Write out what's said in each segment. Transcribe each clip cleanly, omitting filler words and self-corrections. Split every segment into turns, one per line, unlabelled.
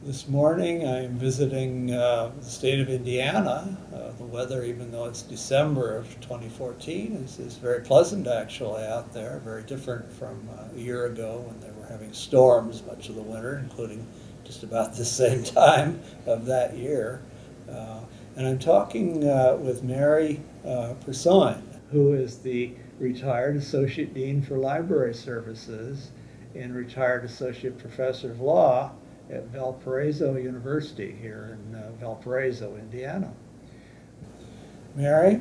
This morning I'm visiting the state of Indiana. The weather, even though it's December of 2014, is very pleasant actually out there, very different from a year ago when they were having storms much of the winter, including just about the same time of that year. And I'm talking with Mary Persyn, who is the retired Associate Dean for Library Services and retired Associate Professor of Law at Valparaiso University here in Valparaiso, Indiana. Mary,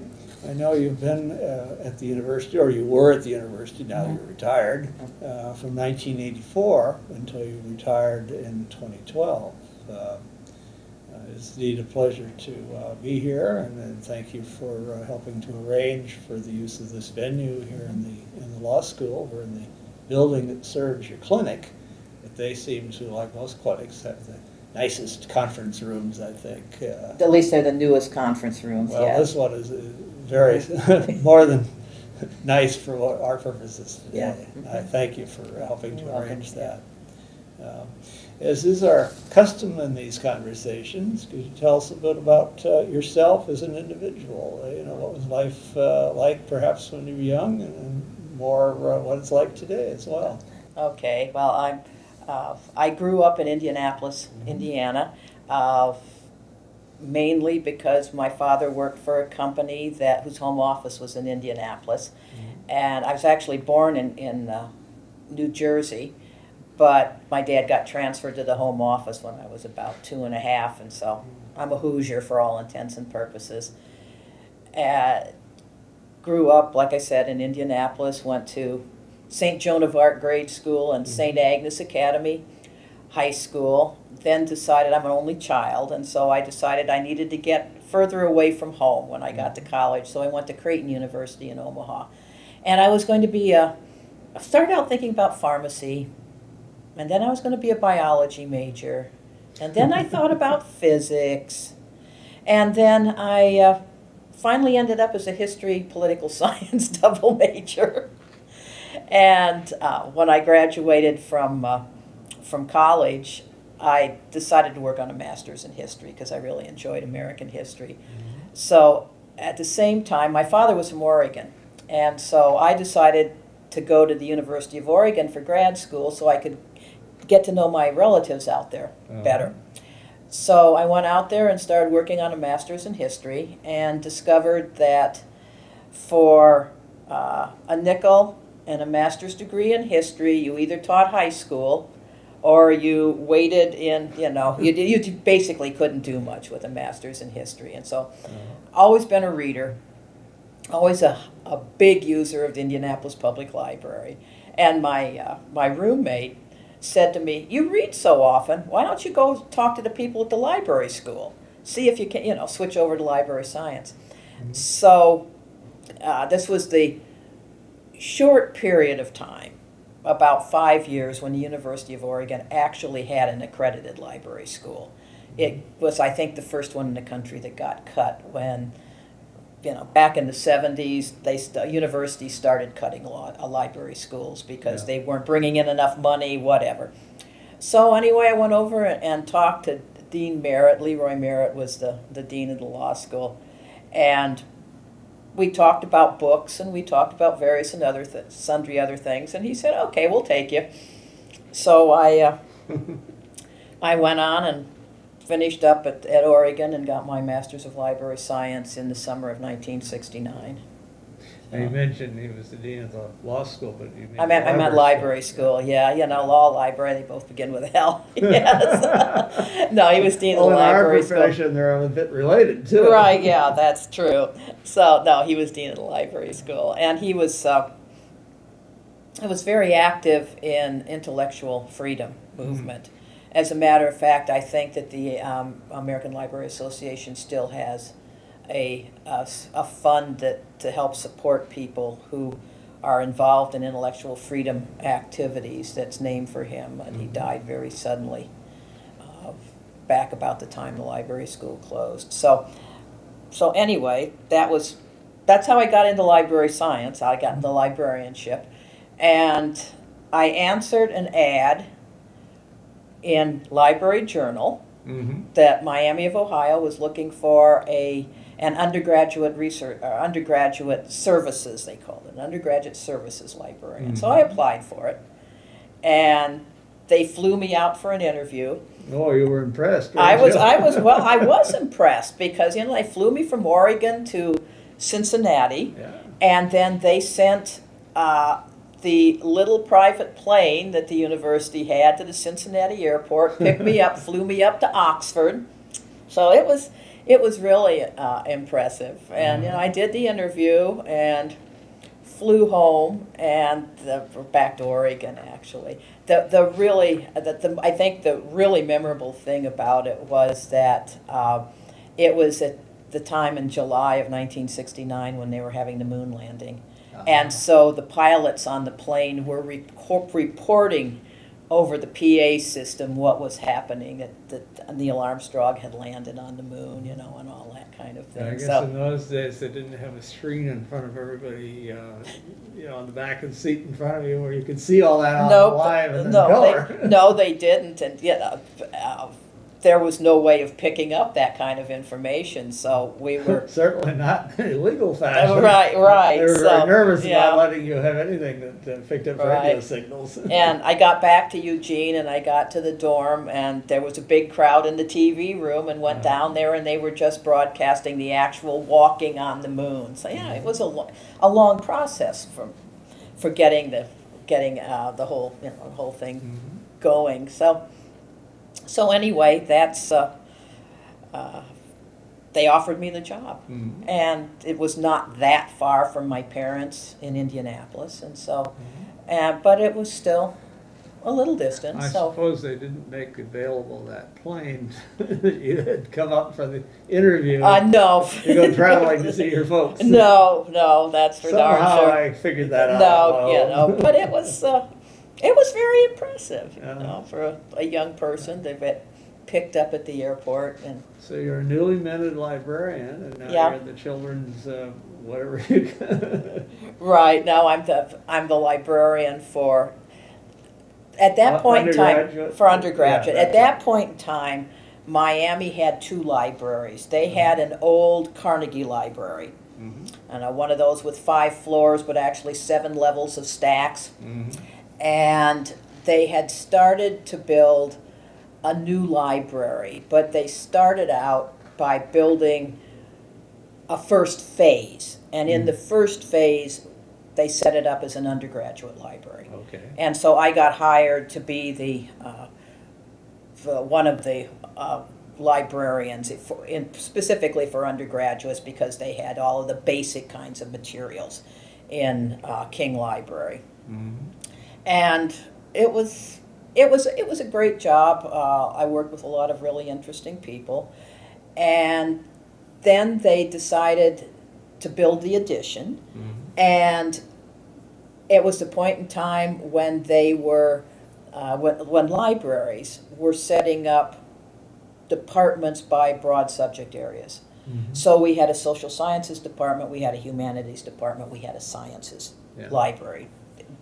I know you've been at the university, or you were at the university, now you're retired, from 1984 until you retired in 2012. It's indeed a pleasure to be here, and thank you for helping to arrange for the use of this venue here in the law school. We're in the building that serves your clinic. But they seem to, like most clinics, have the nicest conference rooms, I think.
At least they're the newest conference rooms,
well,
yeah.
this one is very, more than nice for what our purposes today.
Yeah.
I thank you for helping to arrange that. As is our custom in these conversations, could you tell us a bit about yourself as an individual? What was life like perhaps when you were young, and more what it's like today as well?
Okay, well, I grew up in Indianapolis, Indiana, mainly because my father worked for a company whose home office was in Indianapolis. And I was actually born in New Jersey, but my dad got transferred to the home office when I was about 2.5, and so I'm a Hoosier for all intents and purposes. Grew up, like I said, in Indianapolis, went to St. Joan of Arc grade school and St. Agnes Academy high school, then decided I'm an only child, and so I decided I needed to get further away from home when I got to college, so I went to Creighton University in Omaha. And I was going to be I started out thinking about pharmacy, and then I was going to be a biology major, and then I thought about physics, and then I finally ended up as a history political science double major. And when I graduated from college, I decided to work on a master's in history because I really enjoyed American history. So at the same time, my father was from Oregon, and so I decided to go to the University of Oregon for grad school so I could get to know my relatives out there better. So I went out there and started working on a master's in history and discovered that for a nickel and a master's degree in history, you either taught high school or you waited in, you basically couldn't do much with a master's in history. And so always been a reader, always a big user of the Indianapolis Public Library. And my roommate said to me, "You read so often, why don't you go talk to the people at the library school? See if you can, switch over to library science." So this was the short period of time, about 5 years, when the University of Oregon actually had an accredited library school. It was, I think, the first one in the country that got cut when, back in the 70s, universities started cutting library schools because they weren't bringing in enough money, whatever. So anyway, I went over and talked to Dean Merritt. Leroy Merritt was the dean of the law school, and we talked about books, and we talked about various and sundry other things, and he said, "Okay, we'll take you." So I went on and finished up at Oregon and got my Master's of Library Science in the summer of 1969.
Now you mentioned he was the dean of the law school, but you
I meant library school, yeah. Law, library, they both begin with L. Yes. No, he was dean of the library school.
In our profession, they're a bit related, too.
Right, yeah, that's true. So, no, he was dean of the library school. And he was very active in intellectual freedom movement. As a matter of fact, I think that the American Library Association still has a fund to help support people who are involved in intellectual freedom activities that's named for him, and he died very suddenly back about the time the library school closed. So anyway, that's how I got into library science. I got into librarianship, and I answered an ad in Library Journal
Mm-hmm.
that Miami of Ohio was looking for an undergraduate research or undergraduate services, they called it, an undergraduate services librarian. So I applied for it, and they flew me out for an interview.
Oh, you were impressed.
I
weren't
was
you?
well, I was impressed because they flew me from Oregon to Cincinnati,
Yeah.
and then they sent the little private plane that the university had to the Cincinnati airport, picked me up, flew me up to Oxford. So it was really impressive. And I did the interview and flew home and back to Oregon actually. I think the really memorable thing about it was that it was at the time in July of 1969 when they were having the moon landing. And so the pilots on the plane were reporting over the PA system what was happening, that Neil Armstrong had landed on the moon, and all that kind of thing.
I guess in those days they didn't have a screen in front of everybody, on the back of the seat in front of you where you could see all that on live and in color.
No, they didn't, and there was no way of picking up that kind of information, so we were
certainly not in illegal fashion.
Right.
They were very nervous about letting you have anything that picked up radio signals.
And I got back to Eugene, and I got to the dorm, and there was a big crowd in the TV room, and went down there, and they were just broadcasting the actual walking on the moon. So it was a long process for getting the whole thing going. So anyway, that's they offered me the job, and it was not that far from my parents in Indianapolis, and so, but it was still a little distance.
I suppose they didn't make available that plane that you had come up for the interview.
No.
You go traveling to see your folks.
No, that's for darn
Somehow
sure.
I figured that out.
No, but it was very impressive, for a young person to get picked up at the airport. And
so you're a newly minted librarian, and now you're in the children's whatever you.
Right now, I'm the librarian for. At that point in time, for undergraduate. At that point in time, Miami had two libraries. They had an old Carnegie library, and one of those with 5 floors, but actually 7 levels of stacks. And they had started to build a new library, but they started out by building a first phase. And in the first phase, they set it up as an undergraduate library.
Okay.
And so I got hired to be one of the librarians, specifically for undergraduates, because they had all of the basic kinds of materials in King Library. And it was a great job. I worked with a lot of really interesting people, and then they decided to build the addition, and it was the point in time when they were when libraries were setting up departments by broad subject areas. So we had a social sciences department, we had a humanities department, we had a sciences library.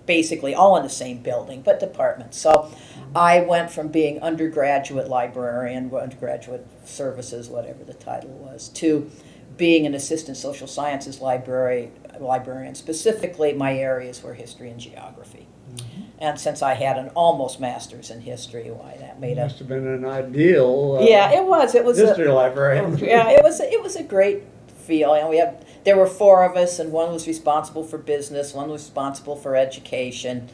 Basically all in the same building, but departments. So I went from being undergraduate librarian, undergraduate services, whatever the title was, to being an assistant social sciences librarian. Specifically, my areas were history and geography. And since I had an almost master's in history, why that made
must have been an ideal.
It was
history librarian.
It was a great feel. And there were 4 of us, and one was responsible for business, one was responsible for education.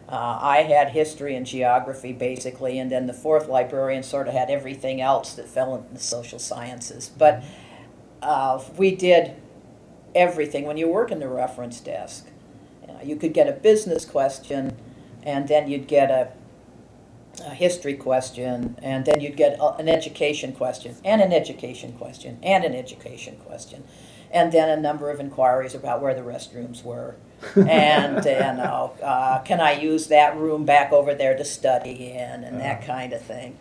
I had history and geography basically, and then the 4th librarian sort of had everything else that fell into the social sciences. But we did everything. When you work in the reference desk, you could get a business question, and then you'd get a history question, and then you'd get an education question, and an education question, and an education question, and then a number of inquiries about where the restrooms were, and can I use that room back over there to study in, and that kind of thing.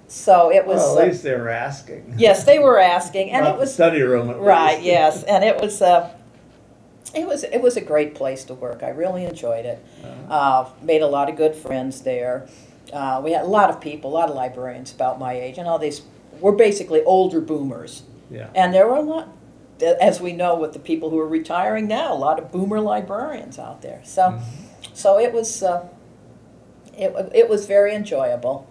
So it was.
Well, at least they were asking.
Yes, they were asking, and it was
the study room. At
right.
least.
Yes, and it was a great place to work. I really enjoyed it. Made a lot of good friends there, We had a lot of people, a lot of librarians about my age, and all these were basically older boomers.
Yeah.
And there were a lot, as we know with the people who are retiring now, a lot of boomer librarians out there. So, so it was very enjoyable.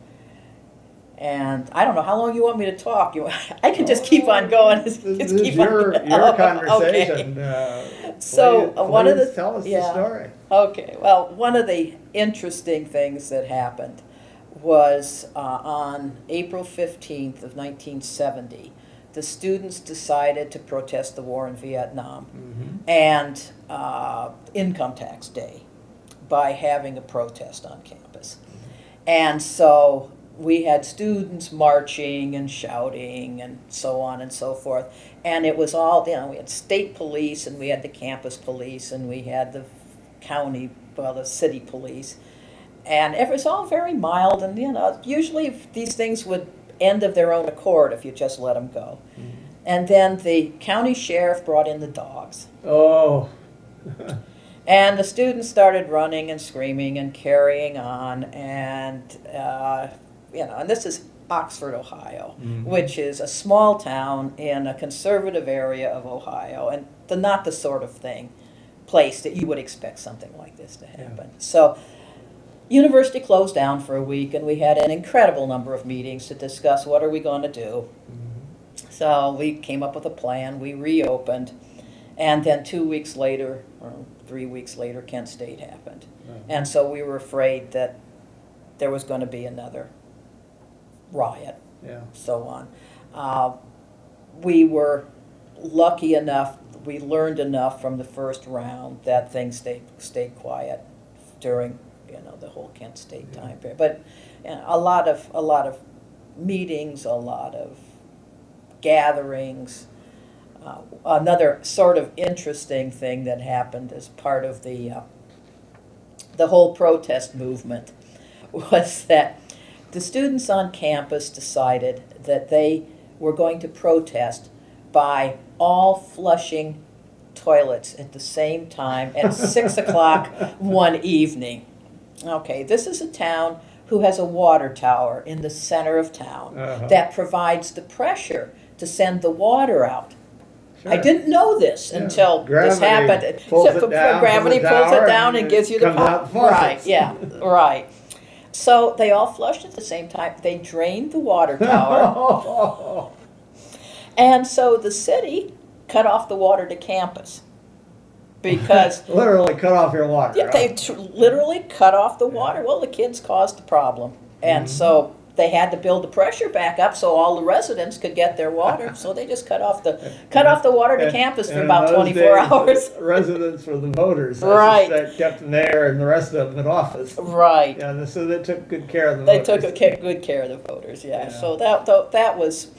And I don't know how long you want me to talk. I can just keep on going.
This is your conversation.
Okay. So one of the
tell us the story.
Okay. Well, one of the interesting things that happened was on April 15th of 1970, the students decided to protest the war in Vietnam and Income Tax Day by having a protest on campus. And so we had students marching and shouting and so on and so forth. And it was all, we had state police and we had the campus police and we had the county, well, the city police. And it was all very mild, and usually these things would end of their own accord if you just let them go. And then the county sheriff brought in the dogs.
Oh.
And the students started running and screaming and carrying on, and and this is Oxford, Ohio, which is a small town in a conservative area of Ohio, and not the sort of place that you would expect something like this to happen. Yeah. So, university closed down for a week, and we had an incredible number of meetings to discuss what are we going to do. So we came up with a plan. We reopened, and then 2 weeks later, or 3 weeks later, Kent State happened, and so we were afraid that there was going to be another riot, so on. We were lucky enough, we learned enough from the first round that things stayed quiet during the whole Kent State time period. But a lot of meetings, a lot of gatherings. Another sort of interesting thing that happened as part of the whole protest movement was that the students on campus decided that they were going to protest by all flushing toilets at the same time at 6 o'clock one evening. Okay, this is a town who has a water tower in the center of town that provides the pressure to send the water out. Sure. I didn't know this until this happened. Gravity pulls it down and gives you the power. Right, right. So they all flushed at the same time. They drained the water tower. And so the city cut off the water to campus. Because
literally cut off your water.
Yeah, right? They literally cut off the water. Well, the kids caused the problem. And so they had to build the pressure back up so all the residents could get their water. So they just cut off the water to campus for about 24 hours.
Residents were the voters.
Right.
That kept the mayor and the rest of them in office.
Right.
Yeah, so they took good care of the
voters.
They
took good care of the voters, yeah. So that was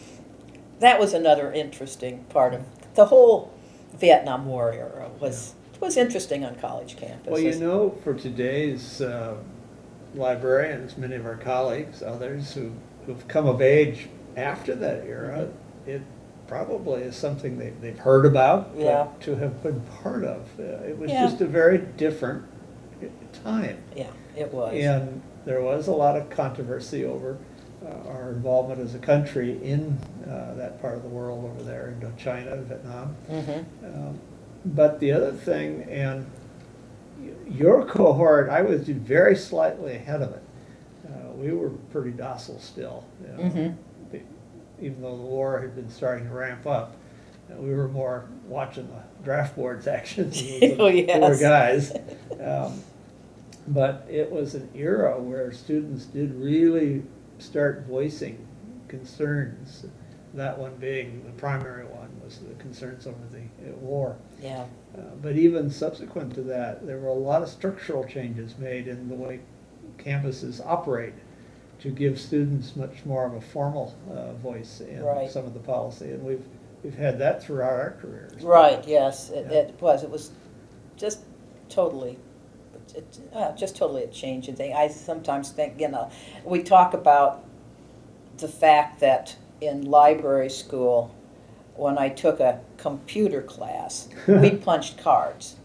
another interesting part of the whole Vietnam War era. Was interesting on college campuses.
Well, for today's librarians, many of our colleagues, others who've come of age after that era, it probably is something they've heard about, but to have been part of. It was just a very different time. Yeah, it was. And there was a lot of controversy over our involvement as a country in that part of the world over there, Indochina, Vietnam. But the other thing, and your cohort, I was very slightly ahead of it. We were pretty docile still, even though the war had been starting to ramp up. We were more watching the draft board's actions than the poor guys. But it was an era where students did really start voicing concerns. That one being the primary one was the concerns over the war. Yeah. But even subsequent to that, there were a lot of structural changes made in the way campuses operate to give students much more of a formal voice in some of the policy, and we've had that throughout our careers.
Right. Yes, it was. It was just totally. Just totally a changing thing. I sometimes think, we talk about the fact that in library school, when I took a computer class, we punched cards.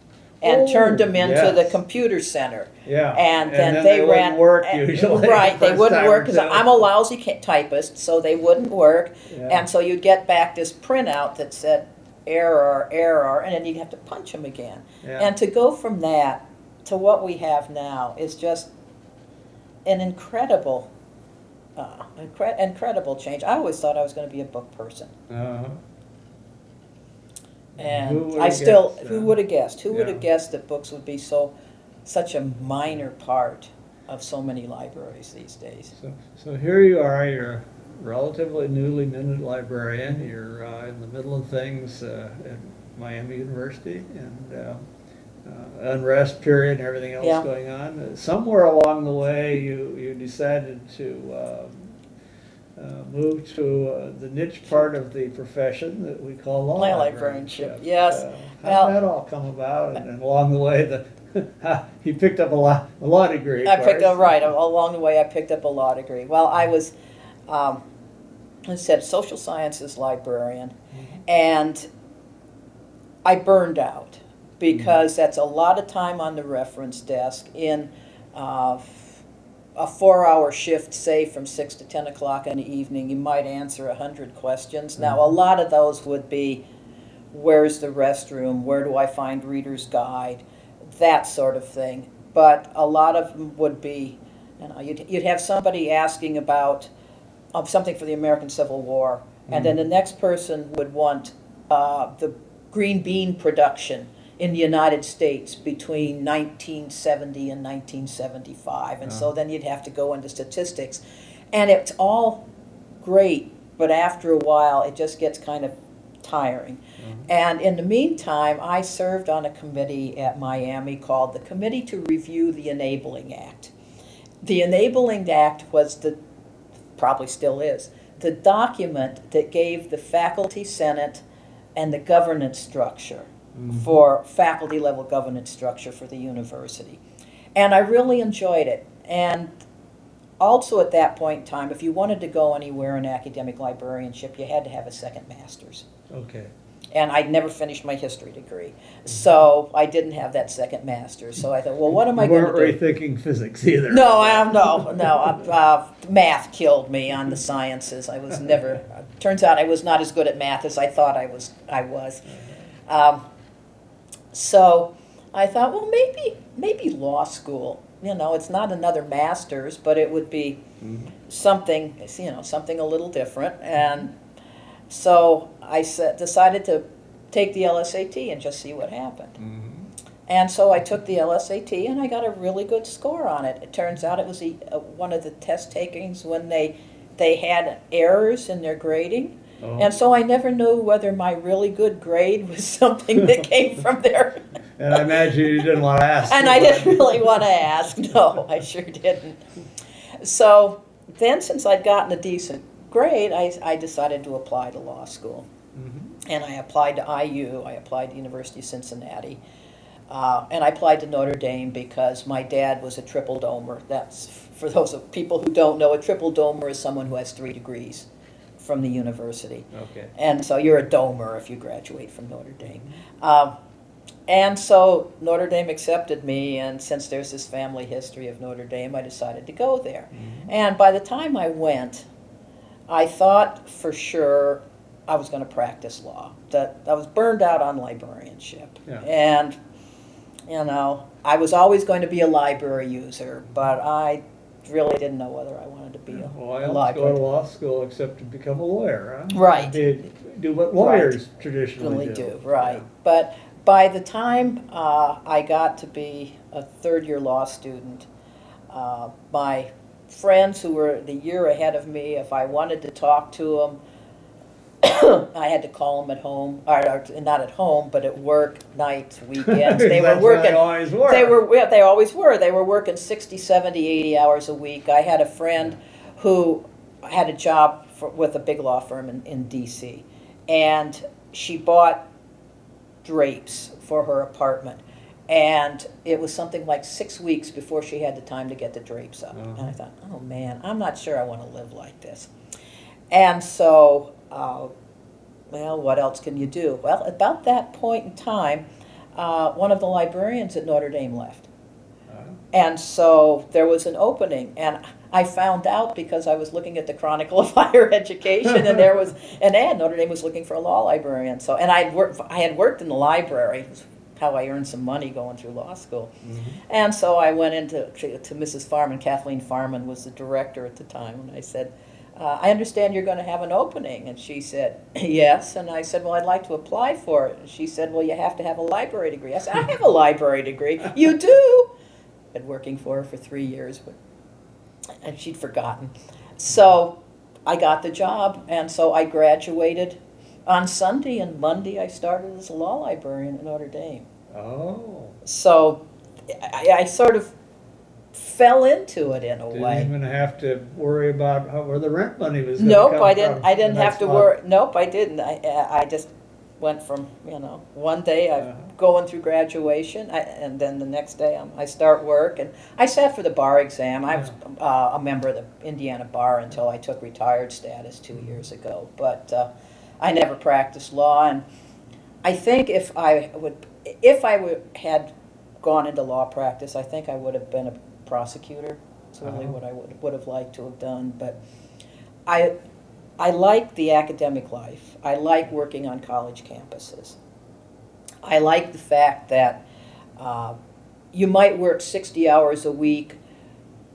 and
Oh,
turned them into the
yes.
computer center.
Yeah.
And then
they
ran
wouldn't work usually.
Right, they
first
wouldn't
time
work
or
because
two.
I'm a lousy typist, so they wouldn't work.
Yeah.
And so you'd get back this printout that said error, error, and then you'd have to punch them again.
Yeah.
And to go from that to what we have now is just an incredible, incredible change. I always thought I was going to be a book person.
Uh-huh.
And
Who would've
I still,
guessed,
who would have guessed? Who would
Yeah.
have guessed that books would be such a minor part of so many libraries these days?
So here you are, you're a relatively newly minted librarian, you're in the middle of things at Miami University, and unrest period and everything else
Yeah.
going on. Somewhere along the way you decided to move to the niche part of the profession that we call law
Librarianship,
librarianship.
yes.
How
Well,
did that all come about? And along the way, you picked up a law degree.
I picked up, right, along the way I picked up a law degree. Well, I was, I said, social sciences librarian, and I burned out because that's a lot of time on the reference desk in a 4-hour shift, say from 6 to 10 o'clock in the evening. You might answer 100 questions. Now, a lot of those would be, where's the restroom? Where do I find reader's guide? That sort of thing. But a lot of them would be, you'd have somebody asking about something for the American Civil War, and then the next person would want the green bean production in the United States between 1970 and 1975. And so then you'd have to go into statistics. And it's all great, but after a while it just gets kind of tiring. And in the meantime, I served on a committee at Miami called the Committee to Review the Enabling Act. The Enabling Act was probably still is, the document that gave the faculty senate and the governance structure for faculty level governance structure for the university. And I really enjoyed it. And also at that point in time, if you wanted to go anywhere in academic librarianship, you had to have a second master's.
Okay.
And I'd never finished my history degree. So I didn't have that second master's. So I thought, well, what am I going to do?
You weren't rethinking physics either.
No. Math killed me on the sciences. I was never, turns out I was not as good at math as I thought I was. So I thought, well, maybe law school. It's not another master's, but it would be something, something a little different. And so I decided to take the LSAT and just see what happened. And so I took the LSAT and I got a really good score on it. It turns out it was one of the test takings when they had errors in their grading. And so I never knew whether my really good grade was something that came from there.
And I imagine you didn't want to ask.
And I didn't really want to ask. No, I sure didn't. So then, since I'd gotten a decent grade, I decided to apply to law school. And I applied to IU, I applied to University of Cincinnati, and I applied to Notre Dame because my dad was a triple domer. That's, for those of people who don't know, a triple domer is someone who has 3 degrees from the university.
Okay.
And so you're a domer if you graduate from Notre Dame. And so Notre Dame accepted me, and since there's this family history of Notre Dame, I decided to go there. And by the time I went, I thought for sure I was going to practice law. That I was burned out on librarianship.
Yeah.
And, I was always going to be a library user, but I really didn't know whether I wanted to be a
Why else
librarian.
go to law school except to become a lawyer, huh?
Right.
Do what lawyers traditionally
Really
do.
right.
Yeah.
But by the time I got to be a third-year law student, my friends who were the year ahead of me, if I wanted to talk to them, I had to call them at home, or not at home, but at work, nights, weekends. They were
That's
working.
how they always were.
They always were. They were working 60, 70, 80 hours a week. I had a friend who had a job with a big law firm in D.C., and she bought drapes for her apartment. And it was something like 6 weeks before she had the time to get the drapes up. And I thought, oh man, I'm not sure I want to live like this. And so, well, what else can you do? Well, about that point in time, one of the librarians at Notre Dame left.
Uh,
And so there was an opening, and I found out because I was looking at the Chronicle of Higher Education, and there was an ad. Notre Dame was looking for a law librarian. So, and I had worked in the library. It was how I earned some money going through law school.
mhm.
And so I went into to Mrs. Farman. Kathleen Farman was the director at the time, and I said, I understand you're going to have an opening. And she said, yes. And I said, well, I'd like to apply for it. And she said, well, you have to have a library degree. I said, I have a library degree. You do? Been working for her for 3 years, but and she'd forgotten. So I got the job, and so I graduated on Sunday, and Monday I started as a law librarian at Notre Dame.
Oh.
So I sort of fell into it in a
Didn't
way.
even have to worry about where the rent money was going to come
Nope,
from.
I didn't
the
have
next
to
month.
worry. Nope, I didn't. I just went from, one day I'm going through graduation, and then the next day I start work. And I sat for the bar exam. I was a member of the Indiana Bar until I took retired status 2 years ago. But I never practiced law, and I think if I had gone into law practice, I think I would have been a prosecutor. It's really what I would have liked to have done. But I like the academic life. I like working on college campuses. I like the fact that you might work 60 hours a week.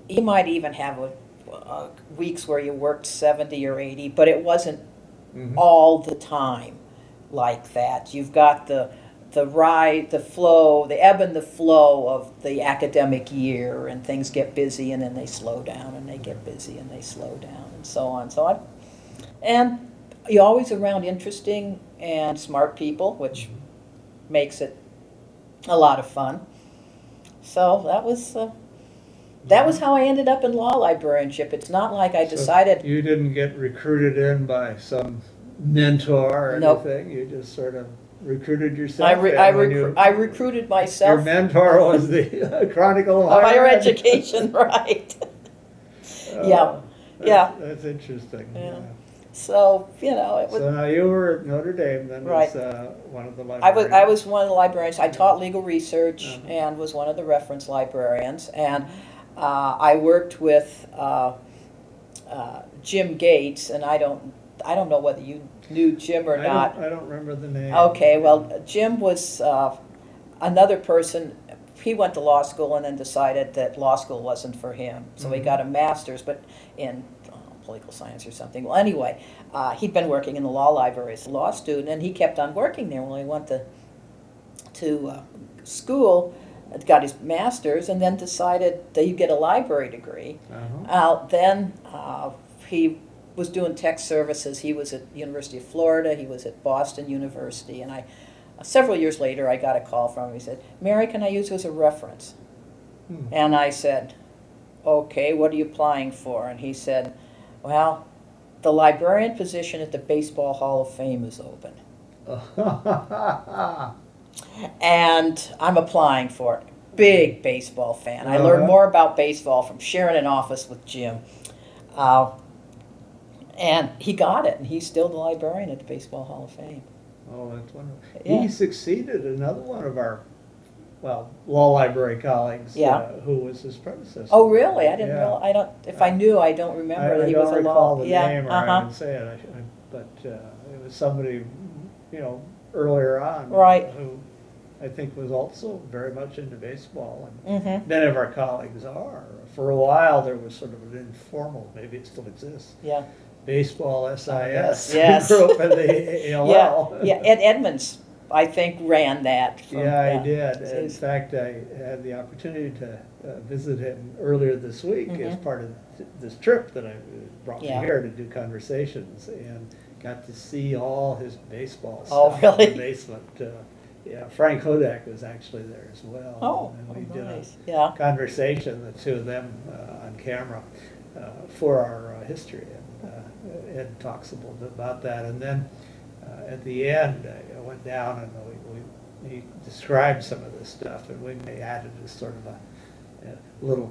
You might even have weeks where you worked 70 or 80, but it wasn't all the time like that. You've got the ride, the flow, the ebb and the flow of the academic year, and things get busy and then they slow down, and they get busy and they slow down, and so on. And you're always around interesting and smart people, which makes it a lot of fun. So that was how I ended up in law librarianship. It's not like I decided.
So you didn't get recruited in by some mentor or
Nope.
anything. You just sort of recruited yourself.
I recruited myself.
Your mentor was the Chronicle of
Higher Education, right? Yeah.
That's interesting.
Yeah. So it was.
So now you were at Notre Dame, then
Right.
as one of the librarians.
I was one of the librarians. I taught legal research and was one of the reference librarians. And I worked with Jim Gates, and I don't know whether you knew Jim or not.
I don't remember the name.
Okay, well, Jim was another person. He went to law school and then decided that law school wasn't for him. So he got a master's, but in political science or something. Well, anyway, he'd been working in the law library as a law student, and he kept on working there. Well, he went to school, got his master's, and then decided that he'd get a library degree. Then he was doing tech services. He was at the University of Florida. He was at Boston University. And several years later, I got a call from him. He said, Mary, can I use you as a reference? And I said, okay, what are you applying for? And he said, well, the librarian position at the Baseball Hall of Fame is open. And I'm applying for it. Big baseball fan. I learned more about baseball from sharing an office with Jim. And he got it, and he's still the librarian at the Baseball Hall of Fame.
Oh, that's wonderful.
Yeah.
He succeeded another one of our, law library colleagues, who was his predecessor.
Oh, really? I didn't know. I don't. If I knew, I don't remember that he was a law.
I don't recall the name, or I didn't say it. But it was somebody, earlier on,
Right.
who I think was also very much into baseball, and
Mm-hmm.
many of our colleagues are. For a while, there was sort of an informal, maybe it still exists,
Yeah.
baseball SIS
Yes.
group in the ALL.
Yeah. Ed Edmonds, I think, ran that.
Yeah, I did.
So
In fact, I had the opportunity to visit him earlier this week as part of this trip that brought me here to do conversations, and got to see all his baseball stuff
really?
in the basement. Frank Hodak was actually there as well.
Oh,
and we
nice.
did a conversation, the two of them on camera, for our history, and Ed talks a little bit about that. And then at the end, I went down and he described some of this stuff, and we added a sort of a little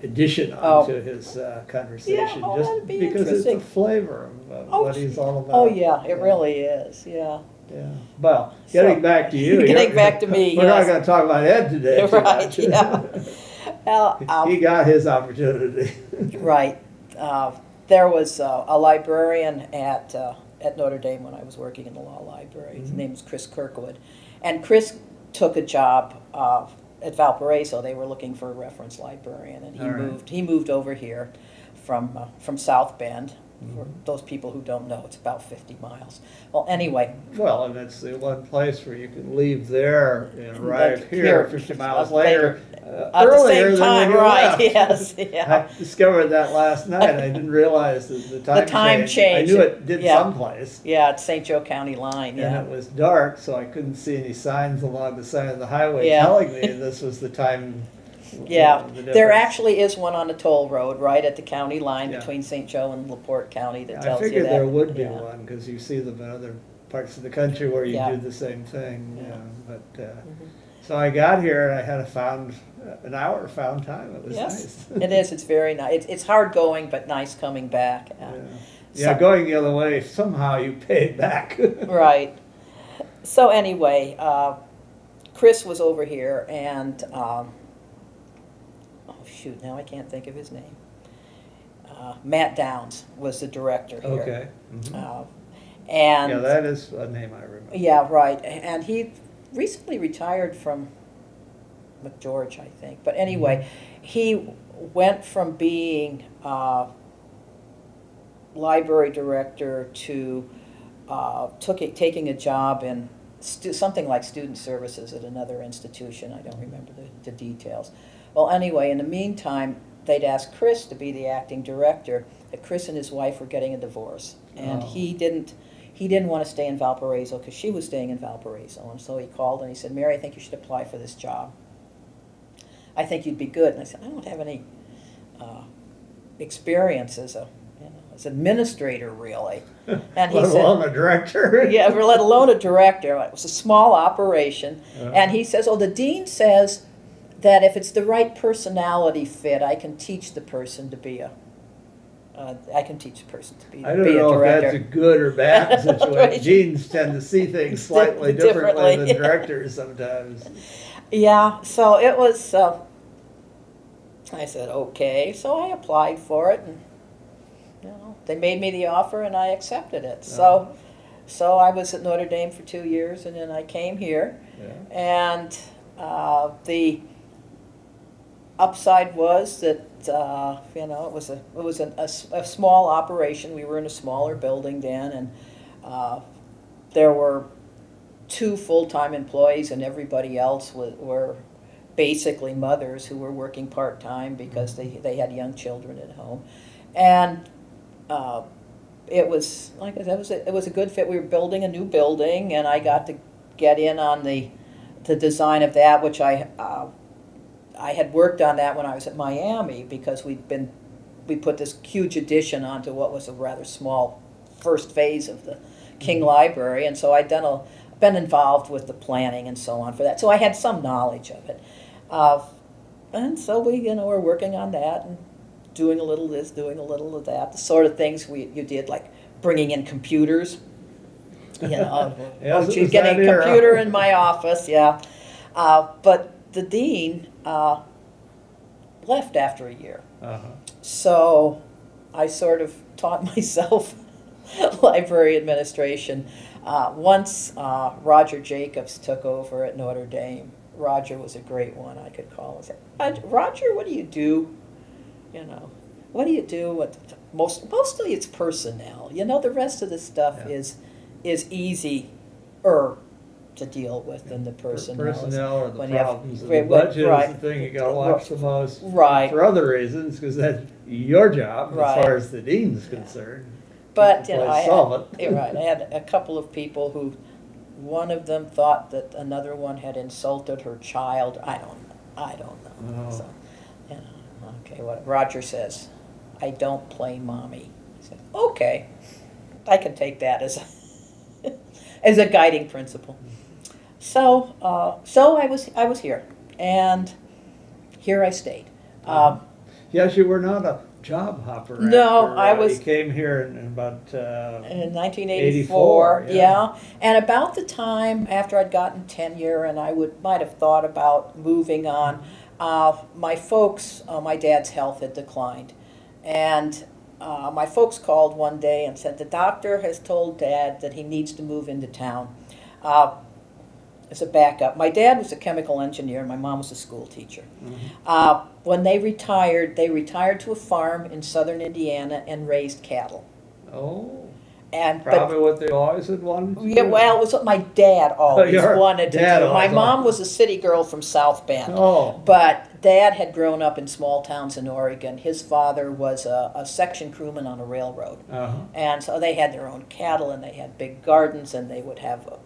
addition onto his conversation,
Yeah,
just
that'd be
because it's
interesting.
the flavor of what he's all about.
Oh, yeah, it really is, yeah.
Yeah. Well, getting back to you.
Getting back to me,
We're
yes.
not going to talk about Ed today.
Right, yeah. Well,
He got his opportunity.
right. There was a librarian at Notre Dame when I was working in the law library. His name was Chris Kirkwood. And Chris took a job at Valparaiso. They were looking for a reference librarian, and he moved over here from South Bend. For those people who don't know, it's about 50 miles. Well, anyway.
Well, and it's the one place where you can leave there and arrive here 50 miles later.
At the same time, right? Yes, yeah.
I discovered that last night. I didn't realize that the time
change.
I knew it did someplace.
Yeah, it's St. Joe County line. Yeah.
And it was dark, so I couldn't see any signs along the side of the highway telling me this was the time.
Yeah, there actually is one on the toll road right at the county line between St. Joe and LaPorte County that tells you that.
I figured there would be one because you see them in other parts of the country where you do the same thing. Yeah. But so I got here and I had an hour found time. It was nice.
It is. It's very nice. It's hard going, but nice coming back.
Yeah, going the other way, somehow you pay it back.
Right. So anyway, Chris was over here and... shoot, now I can't think of his name. Matt Downs was the director here.
Okay.
And
yeah, that is a name I remember.
Yeah, right. And he recently retired from McGeorge, I think. But anyway, he went from being library director to taking a job in something like student services at another institution. I don't remember the details. Well, anyway, in the meantime, they'd asked Chris to be the acting director. That Chris and his wife were getting a divorce, and he didn't want to stay in Valparaiso because she was staying in Valparaiso. And so he called and he said, "Mary, I think you should apply for this job. I think you'd be good." And I said, "I don't have any experience as as administrator, really." And he
let alone a director.
Yeah, let alone a director. It was a small operation, and he says, "Oh, the dean says that if it's the right personality fit, I can teach the person to be a director."
I don't know if that's a good or bad situation. Right. Deans tend to see things slightly differently than directors sometimes.
Yeah, so it was, I said, okay. So I applied for it, and they made me the offer, and I accepted it. So I was at Notre Dame for 2 years, and then I came here, and the upside was that it was a small operation. We were in a smaller building then, and there were 2 full-time employees, and everybody else were basically mothers who were working part-time because they had young children at home, and it was like I said, it was a good fit. We were building a new building, and I got to get in on the design of that, which I had worked on that when I was at Miami because we put this huge addition onto what was a rather small first phase of the King Library, and so I'd been involved with the planning and so on for that. So I had some knowledge of it, and so we were working on that and doing a little of this, doing a little of that, the sort of things you did, like bringing in computers. Getting a computer in my office, but the dean left after a year. So I sort of taught myself library administration. Once Roger Jacobs took over at Notre Dame, Roger was a great one I could call and say, "Roger, what do you do? What do you do?" Mostly it's personnel. The rest of the stuff is easier to deal with than the personnel.
Personnel or the problems of the budget is the thing you got to watch the most.
Right.
For other reasons, because that's your job as far as the dean's concerned.
But I had a couple of people who, one of them thought that another one had insulted her child. I don't know. So, okay, what Roger says, "I don't play mommy." I said, okay, I can take that as a guiding principle. So I was here, and here I stayed.
Yes, you were not a job hopper.
No,
after,
I was
You came here in about
in 1984.
84,
Yeah, and about the time after I'd gotten tenure, and I might have thought about moving on. My folks, my dad's health had declined, and my folks called one day and said the doctor has told Dad that he needs to move into town. As a backup, my dad was a chemical engineer, and my mom was a school teacher. When they retired to a farm in southern Indiana and raised cattle.
Oh,
And
probably what they always had wanted to
yeah,
do.
well, it was what my dad always
Your
wanted to
dad
do. My
always
mom
wanted-
was a city girl from South Bend,
Oh,
but Dad had grown up in small towns in Oregon. His father was a section crewman on a railroad, and so they had their own cattle, and they had big gardens, and they would have a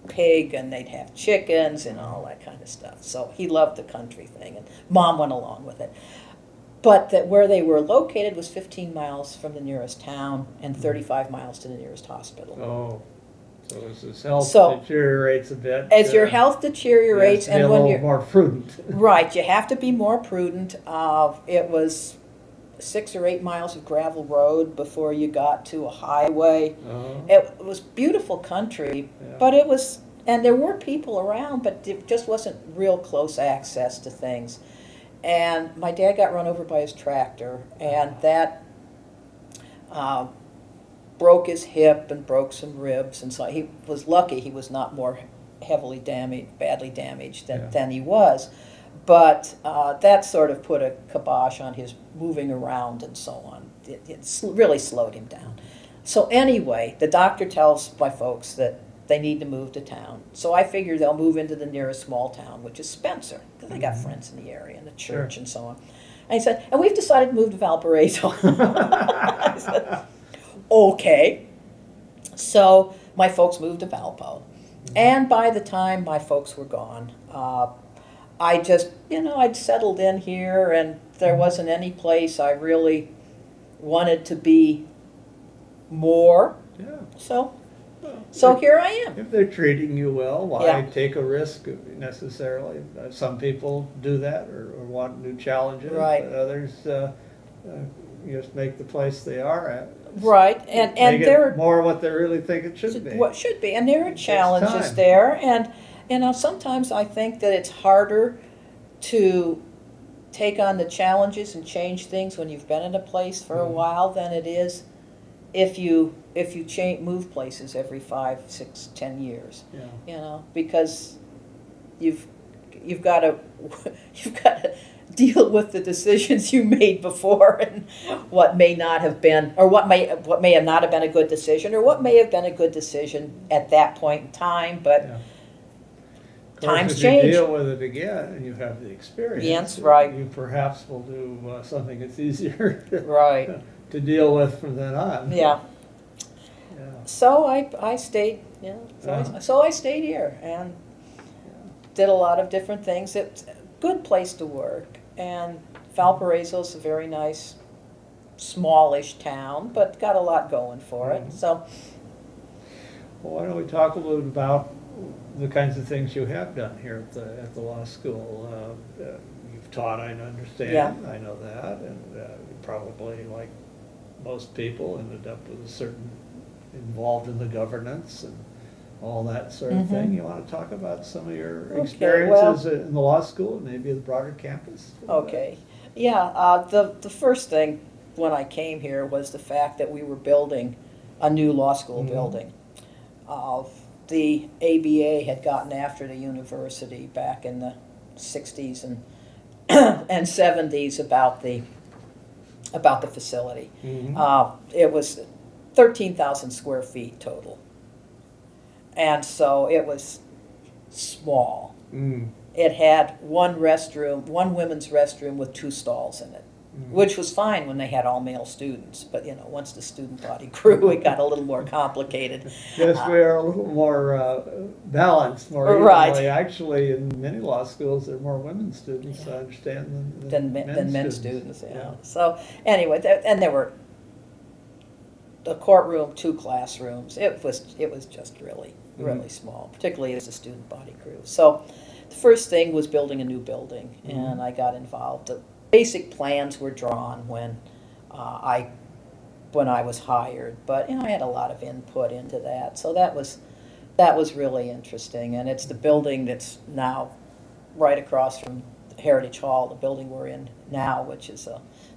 pig, and they'd have chickens and all that kind of stuff. So he loved the country thing, and Mom went along with it. But that where they were located was 15 miles from the nearest town and 35 miles to the nearest hospital.
Oh, so as his health
So,
deteriorates a bit.
As your health deteriorates,
you have to be
and
a
when
little
you're
more prudent.
right, you have to be more prudent. It was 6 or 8 miles of gravel road before you got to a highway. It was beautiful country,
Yeah.
but it was, and there were people around, but it just wasn't real close access to things. And my dad got run over by his tractor, and that broke his hip and broke some ribs, and so he was lucky he was not more heavily damaged, badly damaged than he was. But that sort of put a kibosh on his moving around and so on. It really slowed him down. So anyway, the doctor tells my folks that they need to move to town. So I figure they'll move into the nearest small town, which is Spencer, because I got friends in the area and the church
Sure.
and so on. And he said, and we've decided to move to Valparaiso. I said, okay. So my folks moved to Valpo. And by the time my folks were gone, I just, I'd settled in here, and there wasn't any place I really wanted to be more.
Yeah.
So here I am.
If they're treating you well, why
Yeah.
take a risk necessarily? Some people do that or want new challenges.
Right.
But others just make the place they are at.
Right, and
Make
there
it more what they really think it should be.
what should be, and there are
takes
challenges
time.
there, and sometimes I think that it's harder to take on the challenges and change things when you've been in a place for a while than it is if you move places every 5, 6, 10 years.
Yeah.
Because you've got to deal with the decisions you made before and what may not have been, or what may have not have been a good decision, or what may have been a good decision at that point in time, but
Yeah. Of course,
times
if
change.
you deal with it again and you have the experience,
Yes, right.
you perhaps will do something that's easier
Right.
to deal with from then on.
Yeah.
Yeah.
So I stayed, so I stayed here and did a lot of different things. It's a good place to work, and Valparaiso's a very nice, smallish town, but got a lot going for it. So,
Well, why don't we talk a little bit about the kinds of things you have done here at the law school? You've taught, I understand.
Yeah.
I know that, and you probably, like most people, ended up with a certain involved in the governance and all that sort of thing. You want to talk about some of your experiences in the law school, maybe the broader campus?
okay. Yeah, the first thing when I came here was the fact that we were building a new law school building. The ABA had gotten after the university back in the 60s and and 70s about the facility. It was 13,000 square feet total. And so it was small. It had one women's restroom with 2 stalls in it, which was fine when they had all male students. But once the student body grew, it got a little more complicated.
Yes, we are a little more balanced, more evenly.
Right.
Actually, in many law schools, there are more women students, I understand,
than
than
men students. So anyway, and there were the courtroom, 2 classrooms. It was just really small, particularly as the student body grew. So the first thing was building a new building, and I got involved. The basic plans were drawn when I when I was hired. But I had a lot of input into that, so that was really interesting. And it's the building that's now right across from Heritage Hall, the building we're in now, which is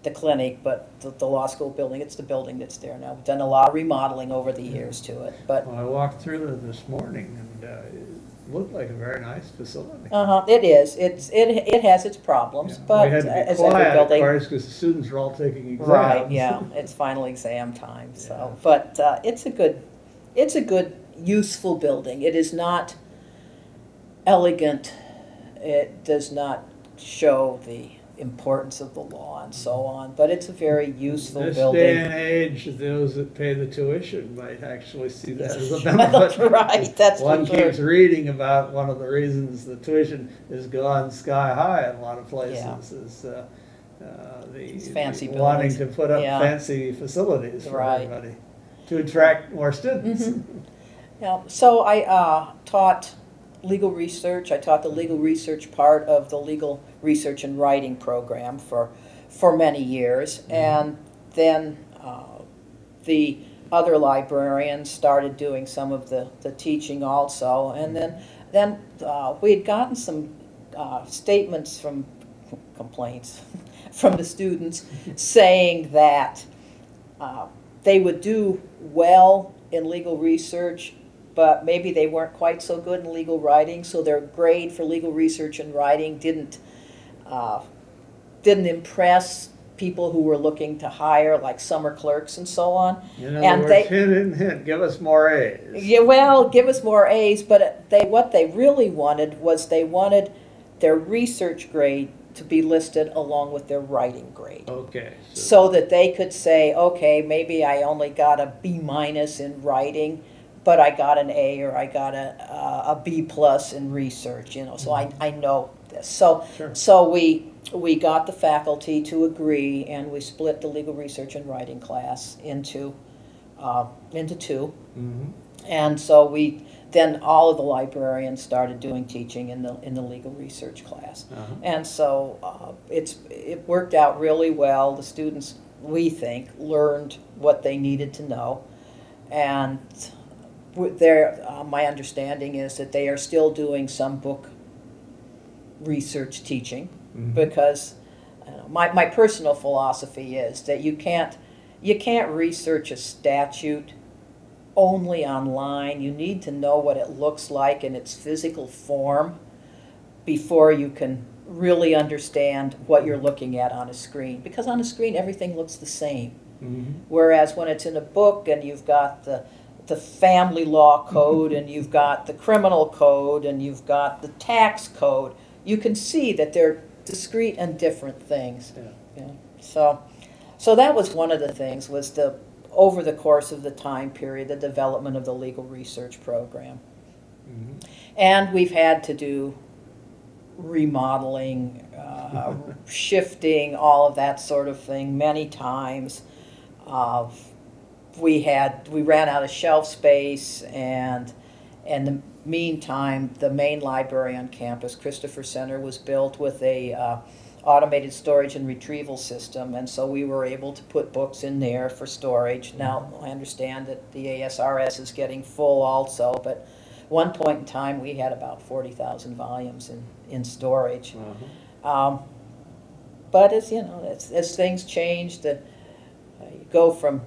the clinic, but the law school building. It's the building that's there now. We've done a lot of remodeling over the years to it. But
Well, I walked through there this morning, and it looked like a very nice facility.
it is. It has its problems,
Yeah.
but
We had to be
as every
quiet, of
building.
course, because the students were all taking exams.
Right, yeah, it's final exam time, so,
Yeah.
but it's a good, useful building. It is not elegant, it does not show the importance of the law and so on, but it's a very useful
This
building.
day and age, those that pay the tuition might actually see that as a benefit.
Right, that's
One
for sure.
keeps reading about one of the reasons the tuition has gone sky high in a lot of places is
These fancy
the wanting
buildings.
to put up
Yeah.
fancy facilities for
Right.
everybody to attract more students.
Yeah, so I taught legal research. I taught the legal research part of the legal research and writing program for many years, and then the other librarians started doing some of the teaching also, and then we had gotten some statements from complaints from the students saying that they would do well in legal research, but maybe they weren't quite so good in legal writing, so their grade for legal research and writing didn't impress people who were looking to hire, like summer clerks and so on.
In other
And
words, hint, give us more A's.
Yeah, well, give us more A's, but what they really wanted was they wanted their research grade to be listed along with their writing grade.
Okay.
So that they could say, okay, maybe I only got a B minus in writing, but I got an A or I got a B plus in research, so I know this. So,
Sure.
so we got the faculty to agree, and we split the legal research and writing class into two.
Mm-hmm.
And so then all of the librarians started doing teaching in the legal research class.
Uh-huh.
And so it worked out really well. The students, we think, learned what they needed to know. And my understanding is that they are still doing some book research teaching,
Mm-hmm.
because my personal philosophy is that you can't research a statute only online. You need to know what it looks like in its physical form before you can really understand what you're looking at on a screen, because on a screen everything looks the same.
Mm-hmm.
Whereas when it's in a book and you've got the family law code and you've got the criminal code and you've got the tax code, you can see that they're discrete and different things.
Yeah.
So that was one of the things, was over the course of the time period, the development of the legal research program.
Mm-hmm.
And we've had to do remodeling, shifting, all of that sort of thing many times. We ran out of shelf space, and in the meantime, the main library on campus, Christopher Center, was built with a automated storage and retrieval system, and so we were able to put books in there for storage. Now, I understand that the ASRS is getting full also, but one point in time we had about 40,000 volumes in storage.
Uh-huh.
But as things changed, you go from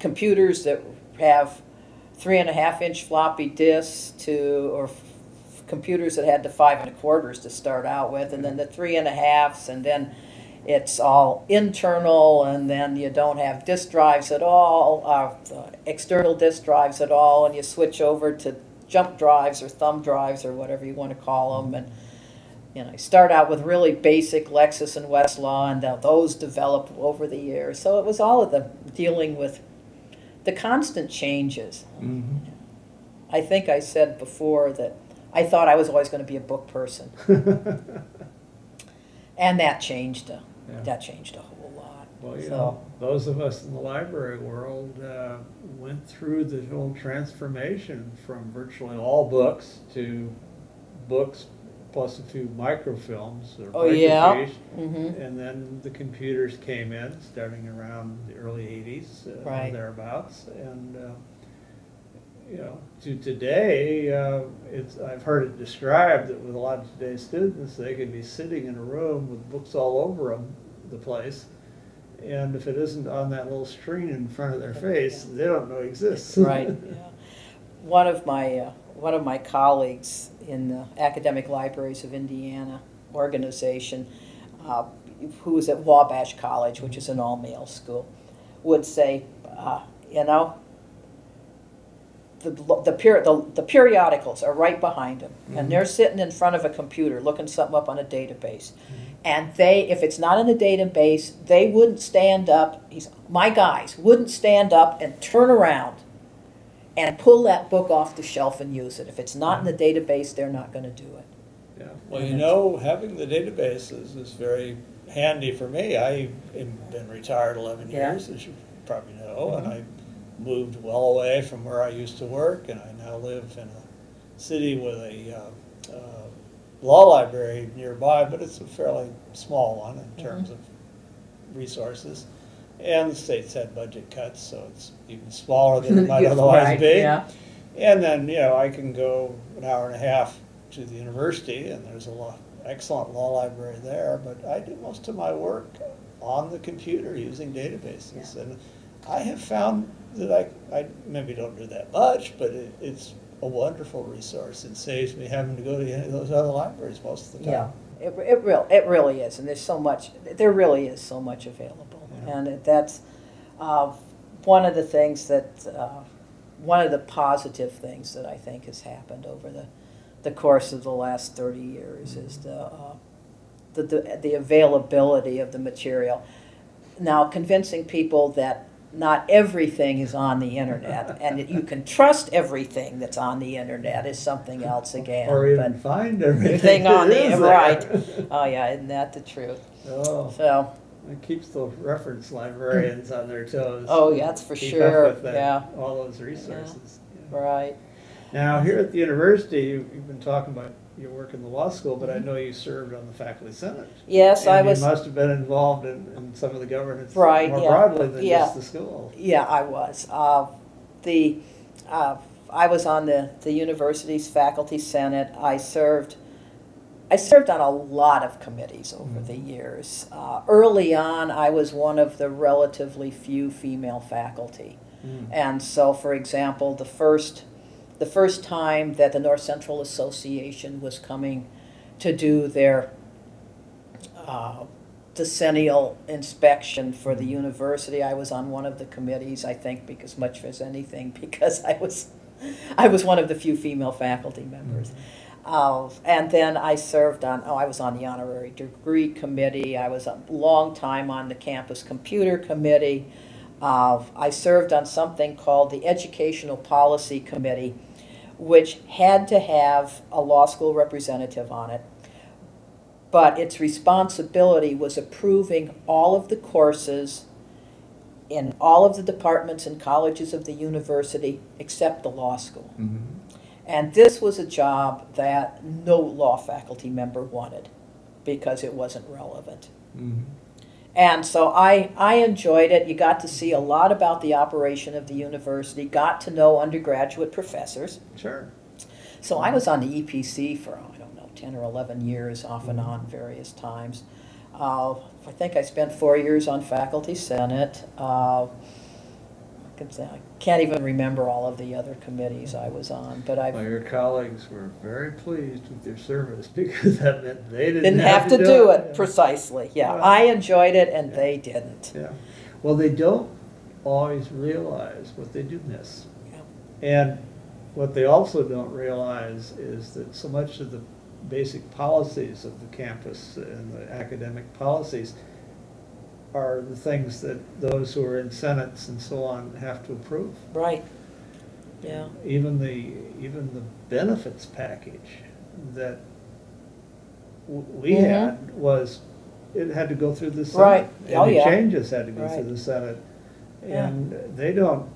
computers that have 3.5-inch floppy disks or computers that had the 5 1/4s to start out with, and then the 3.5s, and then it's all internal, and then you don't have disk drives at all, external disk drives at all, and you switch over to jump drives or thumb drives or whatever you want to call them, and you start out with really basic Lexis and Westlaw, and those developed over the years. So it was all of the dealing with the constant changes.
Mm-hmm.
I think I said before that I thought I was always going to be a book person, and that changed. That changed a whole lot.
Well, those of us in the library world went through the whole transformation from virtually all books to books plus a few microfilms or
Oh, yeah.
microfiche.
Mm-hmm.
And then the computers came in, starting around the early 80s,
Right.
or thereabouts. And, to today, I've heard it described that with a lot of today's students, they can be sitting in a room with books all over them, the place. And if it isn't on that little screen in front of their face, they don't know it exists.
Right. Yeah. One of my colleagues in the Academic Libraries of Indiana organization, who was at Wabash College, which is an all-male school, would say, the periodicals are right behind them, and they're sitting in front of a computer looking something up on a database. And if it's not in the database, they wouldn't stand up. My guys wouldn't stand up and turn around and pull that book off the shelf and use it. If it's not in the database, they're not going to do it.
Yeah. Well, having the databases is very handy for me. I've been retired 11 years, as you probably know, and I moved well away from where I used to work, and I now live in a city with a law library nearby, but it's a fairly small one in terms of resources. And the state's had budget cuts, so it's even smaller than it might otherwise be.
Yeah.
And then, I can go an hour and a half to the university, and there's excellent law library there, but I do most of my work on the computer using databases. And I have found that I maybe don't do that much, but it's a wonderful resource. It saves me having to go to any of those other libraries most of the time.
Yeah, it really is, and there really is so much available.
Yeah.
And that's one of the things one of the positive things that I think has happened over the course of the last 30 years is the availability of the material. Now, convincing people that not everything is on the internet, and that you can trust everything that's on the internet is something else again.
Or even find everything
on the
there.
right. Oh yeah, isn't that the truth?
Oh,
So.
it keeps the reference librarians on their toes.
Oh, yeah, that's for
Keep
sure.
up with that,
Yeah.
all those resources. Yeah.
Right.
Now, here at the university, you've been talking about your work in the law school, but I know you served on the faculty senate.
Yes,
and
I was.
You must have been involved in some of the governance
Right,
more
yeah.
broadly than
Yeah.
just the school.
Yeah, I was. I was on the university's faculty senate. I served on a lot of committees over the years. Early on, I was one of the relatively few female faculty. And so, for example, the first time that the North Central Association was coming to do their decennial inspection for the university, I was on one of the committees, I think, because much as anything, because I was one of the few female faculty members. And then I served I was on the honorary degree committee. I was a long time on the campus computer committee. I served on something called the Educational Policy Committee, which had to have a law school representative on it. But its responsibility was approving all of the courses in all of the departments and colleges of the university except the law school. And this was a job that no law faculty member wanted because it wasn't relevant. And so I enjoyed it. You got to see a lot about the operation of the university, got to know undergraduate professors.
Sure.
So I was on the EPC for, 10 or 11 years, off and on, various times. I think I spent 4 years on faculty senate. I can't even remember all of the other committees I was on, but
Well, your colleagues were very pleased with your service because that meant they didn't
have to do it.
Yeah.
Precisely. Yeah,
Well,
I enjoyed it, and they didn't.
Yeah. Well, they don't always realize what they do miss.
Yeah.
And what they also don't realize is that so much of the basic policies of the campus and the academic policies are the things that those who are in senates and so on have to approve.
Right. Yeah.
Even the benefits package that we had it had to go through the Senate.
Right.
Any
yeah.
changes had to go
Right.
through the Senate.
Yeah.
And they don't,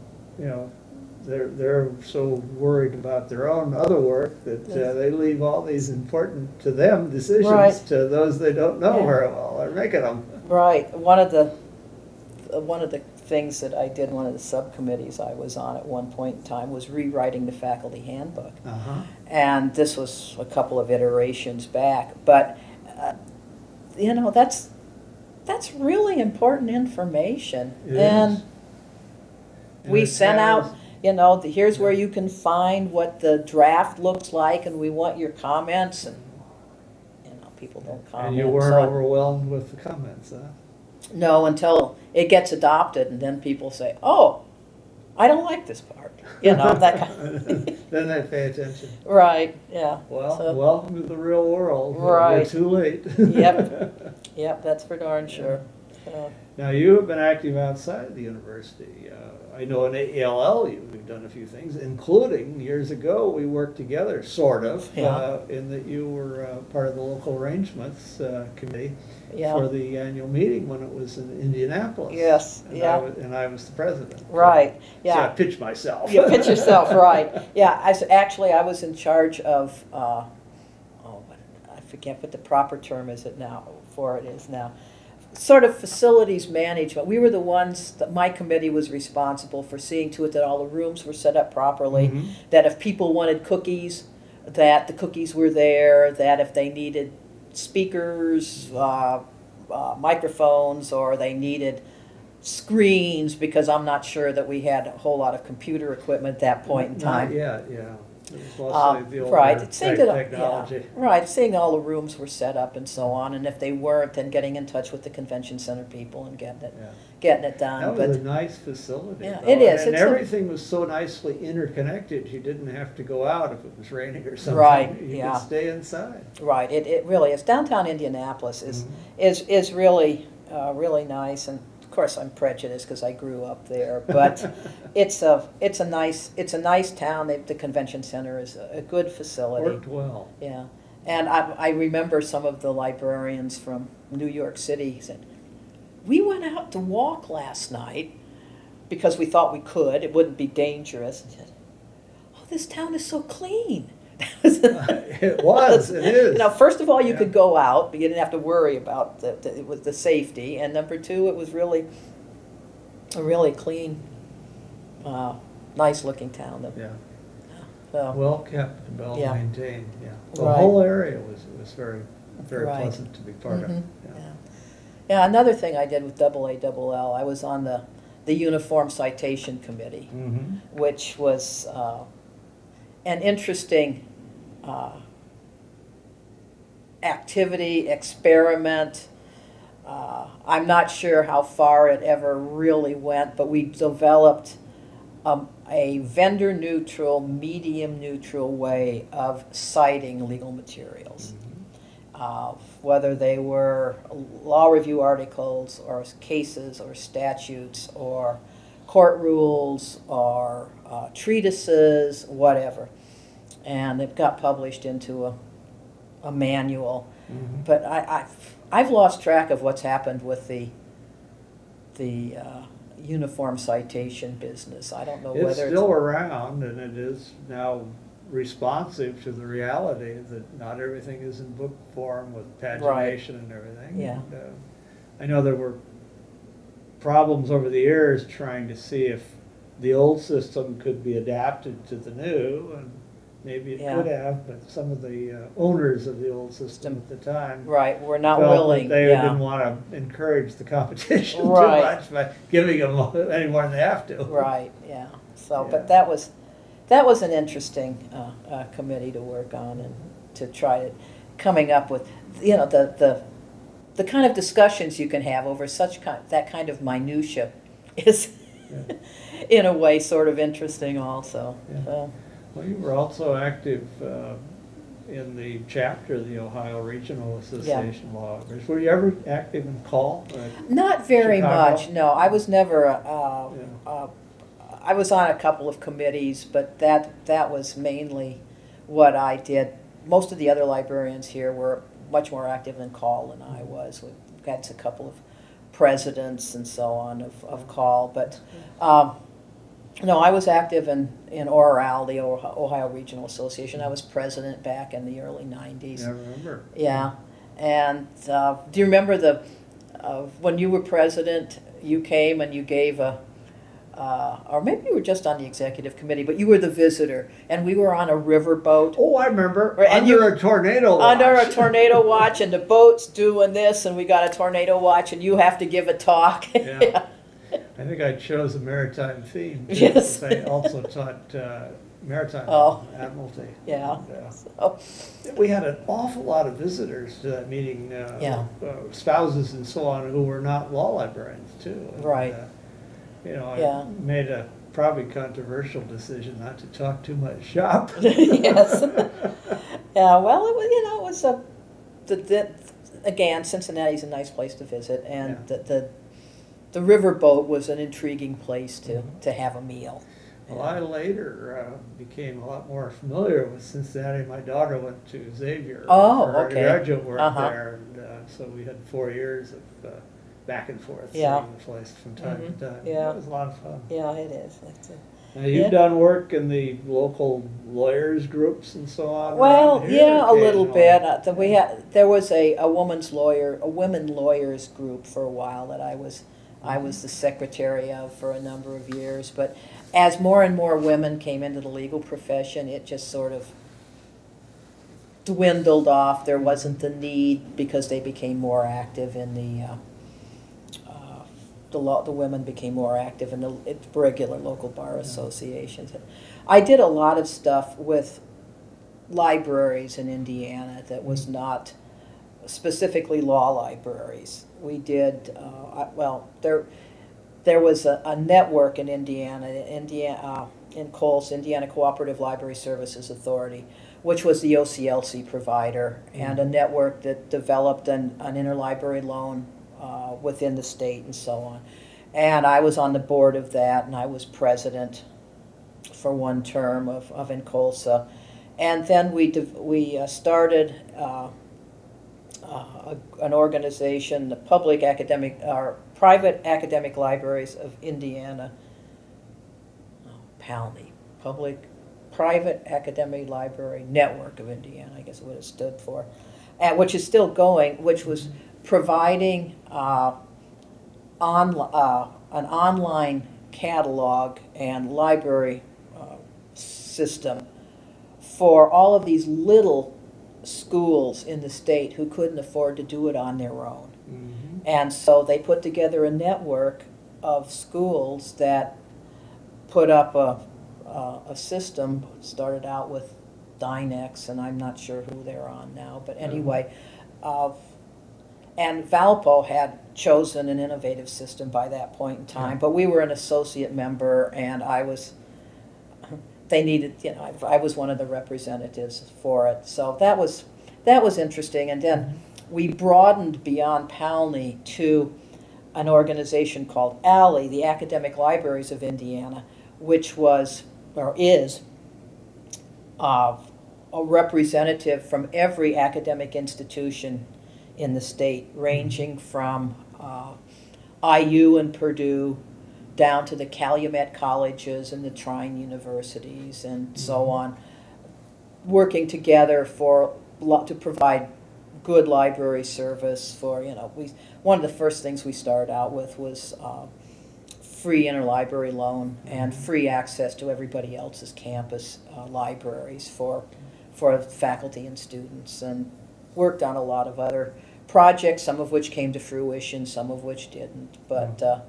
they're so worried about their own other work that they leave all these important to them decisions
Right.
to those they don't know
Yeah.
very well. They're making them.
Right. One of the things that I did, one of the subcommittees I was on at one point in time, was rewriting the faculty handbook.
Uh-huh.
And this was a couple of iterations back. But, you know, that's really important information.
It
And
is.
we
it
sent
has-
out, you know, here's where you can find what the draft looks like, and we want your comments. And, you know, people don't comment.
And you weren't
so-
overwhelmed with the comments, huh?
No, until it gets adopted, and then people say, "Oh, I don't like this part." You know, that kind.
Then they pay attention.
Right. Yeah.
Well,
So-
welcome to the real world.
Right.
We're too late.
Yep. Yep. That's for darn sure. So,
Now, you have been active outside the university. I know in AELL you've done a few things, including years ago we worked together, sort of,
Yeah.
in that you were part of the local arrangements committee
yeah.
for the annual meeting when it was in Indianapolis.
Yes,
And
yeah.
I was the president.
Right.
So I
Yeah.
pitched myself.
You pitch yourself, right? Yeah. I was in charge of. I forget what the proper term is now. Sort of facilities management. We were the ones that my committee was responsible for seeing to it that all the rooms were set up properly,
Mhm.
that if people wanted cookies, that the cookies were there, that if they needed speakers, microphones, or they needed screens, because I'm not sure that we had a whole lot of computer equipment at that point in time.
Yeah. It was mostly the older
Right, seeing that,
technology.
yeah, right, seeing all the rooms were set up and so on, and if they weren't, then getting in touch with the convention center people and getting it done.
That
But
was a nice facility.
Yeah,
though,
it is.
And
It's a-
everything was so nicely interconnected, you didn't have to go out if it was raining or something.
Right,
You
yeah.
could stay inside.
right, it really is. Downtown Indianapolis is
Mhm.
is really really nice, and of course I'm prejudiced because I grew up there, but it's a nice town. The convention center is a good facility.
Worked well.
Yeah, and I remember some of the librarians from New York City said, "We went out to walk last night because we thought we could. It wouldn't be dangerous." And said, "Oh, this town is so clean."
It was, it is.
You know, first of all, you
Yeah.
could go out, but you didn't have to worry about the safety. And number two, it was really a really clean, nice-looking town.
Yeah,
So,
well kept, well
Yeah.
maintained, yeah. The
Right.
whole area was very, very
Right.
pleasant to be part of.
Mhm.
Yeah.
yeah. Another thing I did with AALL, I was on the Uniform Citation Committee,
Mhm.
which was an interesting activity, experiment. I'm not sure how far it ever really went, but we developed a vendor-neutral, medium-neutral way of citing legal materials. Whether they were law review articles or cases or statutes or court rules or treatises, whatever. And it got published into a manual.
Mhm.
But I've lost track of what's happened with the uniform citation business. I don't know
It's
whether
still around, and it is now responsive to the reality that not everything is in book form with pagination and everything.
Yeah.
And, I know there were problems over the years trying to see if the old system could be adapted to the new, and maybe it
Yeah.
could have, but some of the owners of the old system at the time
right. We're not
felt
willing.
that they
Yeah.
didn't want to encourage the competition
Right.
too much by giving them any more than they have to.
Right. Yeah. So,
Yeah.
but that was an interesting committee to work on and to try to coming up with the kind of discussions you can have over that kind of minutia is
Yeah.
in a way sort of interesting also.
Yeah.
So,
Well, you were also active in the chapter of the Ohio Regional Association Law. Were you ever active in call?
not very
Chicago?
much. No, I was never.
Yeah.
I was on a couple of committees, but that was mainly what I did. Most of the other librarians here were much more active in call than I was. We had a couple of presidents and so on of call, but No, I was active in ORAL, the Ohio Regional Association. I was president back in the early 90s.
I remember.
Yeah. And do you remember when you were president, you came and you gave or maybe you were just on the executive committee, but you were the visitor, and we were on a riverboat.
Oh, I remember.
And
under a tornado watch.
Under a tornado watch, and the boat's doing this, and we got a tornado watch, and you have to give a talk.
Yeah.
Yeah.
I think I chose a maritime theme, too,
Yes.
because I also taught maritime admiralty.
Yeah.
And,
So,
we had an awful lot of visitors to that meeting,
Yeah.
spouses and so on, who were not law librarians, too. And,
Right.
I made a probably controversial decision not to talk too much shop.
Yes. Yeah, well, it was again, Cincinnati's a nice place to visit, and the riverboat was an intriguing place to have a meal.
Well, I later became a lot more familiar with Cincinnati. My daughter went to Xavier for her graduate work there, and so we had 4 years of back and forth seeing the place from time to time.
Yeah.
It was a lot of fun.
Yeah, it is.
Now, you've done work in the local lawyers groups and so on.
Well,
around here,
yeah, a little bit.
occasionally?
There was a women lawyers group for a while that I was the secretary of for a number of years. But as more and more women came into the legal profession, it just sort of dwindled off. There wasn't the need because they became more active in the women became more active in the regular local bar associations. I did a lot of stuff with libraries in Indiana that was not specifically law libraries. We did, there was a network in Indiana, in Coles, Indiana Cooperative Library Services Authority, which was the OCLC provider, and a network that developed an interlibrary loan within the state and so on. And I was on the board of that, and I was president for one term of Incolsa. And then we started an organization, the Private Academic Libraries of Indiana, PALNI, Private Academic Library Network of Indiana, I guess is what it stood for, which is still going, which was providing an online catalog and library system for all of these little schools in the state who couldn't afford to do it on their own. Mm-hmm. And so they put together a network of schools that put up a system, started out with Dynex, and I'm not sure who they're on now, but anyway, and Valpo had chosen an innovative system by that point in time, but we were an associate member, and I was one of the representatives for it. So that was interesting. And then we broadened beyond PALNI to an organization called ALLI, the Academic Libraries of Indiana, which was, or is, a representative from every academic institution in the state, ranging from IU and Purdue down to the Calumet colleges and the Trine universities and so on, working together to provide good library service for, one of the first things we started out with was free interlibrary loan and free access to everybody else's campus libraries for faculty and students, and worked on a lot of other projects, some of which came to fruition, some of which didn't. But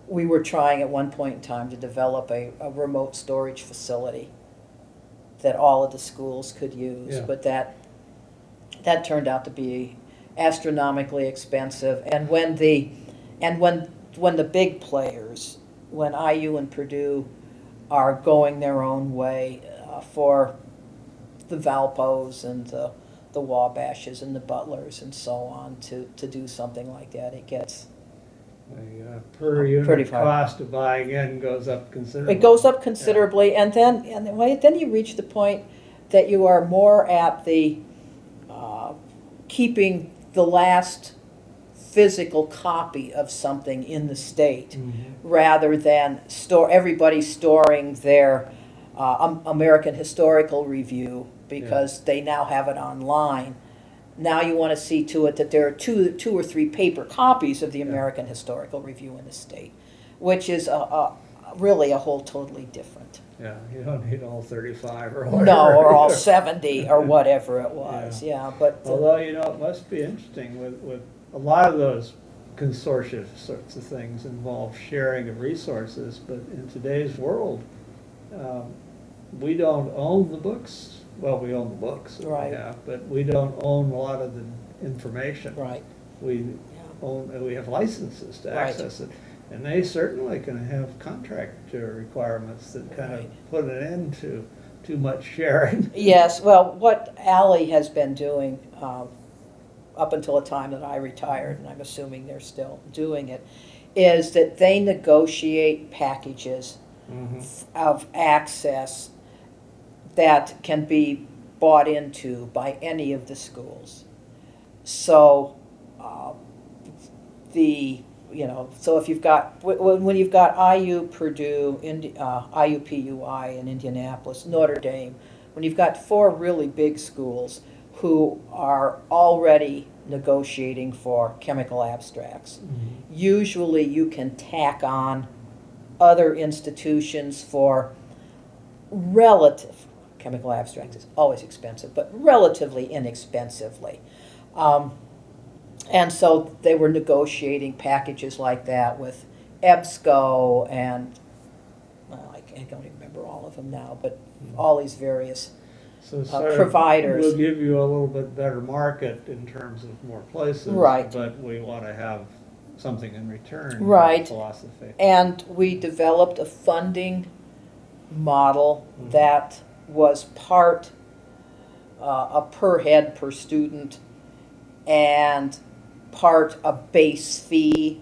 we were trying at one point in time to develop a remote storage facility that all of the schools could use, but that turned out to be astronomically expensive. And when the big players, when IU and Purdue are going their own way for the Valpos and the Wabashes and the Butlers and so on to do something like that, it gets
the per unit cost of buying in goes up considerably.
It goes up considerably, and then you reach the point that you are more at the keeping the last physical copy of something in the state, rather than everybody storing their American Historical Review because they now have it online. Now you want to see to it that there are two or three paper copies of the American Historical Review in the state, which is really a whole totally different.
Yeah, you don't need all 35 or whatever.
No, or all 70 or whatever it was. But
although, you know, it must be interesting with a lot of those consortia sorts of things involve sharing of resources, but in today's world, we don't own the books. Well, we own the books,
right?
Yeah, but we don't own a lot of the information.
Right.
We own. We have licenses to access it, and they certainly can have contract requirements that kind of put an end to too much sharing.
Yes. Well, what Allie has been doing up until the time that I retired, and I'm assuming they're still doing it, is that they negotiate packages of access that can be bought into by any of the schools. So so if you've got, when you've got IU, Purdue, IUPUI in Indianapolis, Notre Dame, when you've got 4 really big schools who are already negotiating for chemical abstracts, usually you can tack on other institutions for relative, chemical abstract is always expensive, but relatively inexpensively. And so they were negotiating packages like that with EBSCO and, well, I don't even remember all of them now, but all these various providers.
We'll give you a little bit better market in terms of more places, but we want to have something in return.
Right.
Philosophy.
And we developed a funding model that was part a per head per student and part a base fee,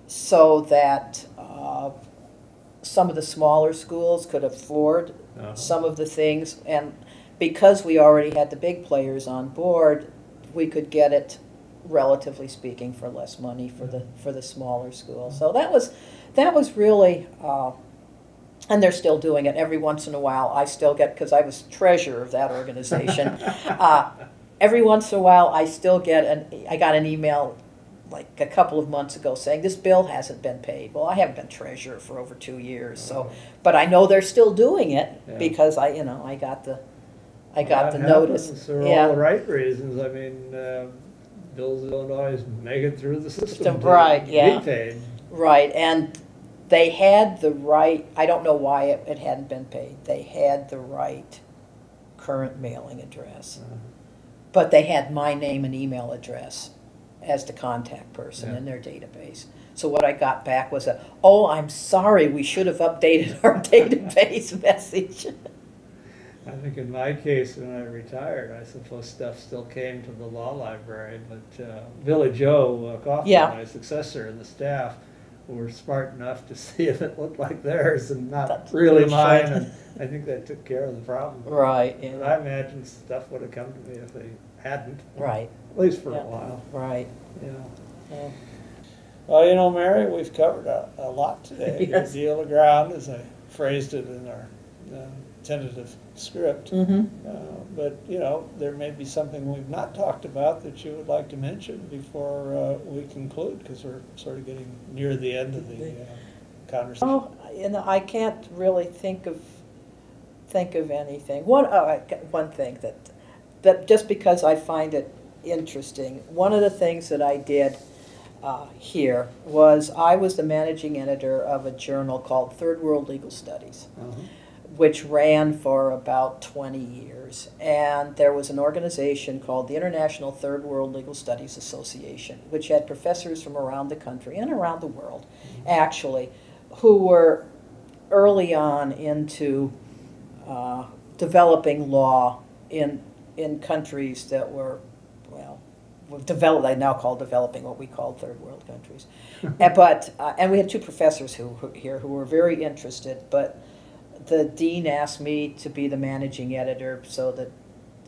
so that some of the smaller schools could afford some of the things, and because we already had the big players on board, we could get it, relatively speaking, for less money for the smaller schools. So that was really, and they're still doing it. Every once in a while, I still get, because I was treasurer of that organization. Every once in a while, I still get I got an email like a couple of months ago saying this bill hasn't been paid. Well, I haven't been treasurer for over 2 years, so, but I know they're still doing it because I got the notice.
For all the right reasons. I mean, bills don't always make it through the system.
Right.
Be paid.
Right, and they had the right. I don't know why it hadn't been paid. They had the right current mailing address. But they had my name and email address as the contact person in their database. So what I got back was I'm sorry, we should have updated our database message.
I think in my case, when I retired, I suppose stuff still came to the law library, but Billy Joe Kaufman, my successor in the staff, were smart enough to see if it looked like theirs and not really mine, and I think that took care of the problem.
Right.
And I imagine stuff would have come to me if they hadn't.
Right.
At least for a while.
Right.
Yeah. Well, you know, Mary, we've covered a lot today.
Yes.
A deal of ground, as I phrased it in our tentative script. But, you know, there may be something we've not talked about that you would like to mention before we conclude, because we're sort of getting near the end of the conversation.
Oh, you know, I can't really think of anything. One thing that just because I find it interesting, one of the things that I did here was I was the managing editor of a journal called Third World Legal Studies, which ran for about 20 years. And there was an organization called the International Third World Legal Studies Association, which had professors from around the country and around the world, actually, who were early on into developing law in countries that were, developed. I now call developing what we call third world countries. And we had 2 professors who were very interested, but the dean asked me to be the managing editor so that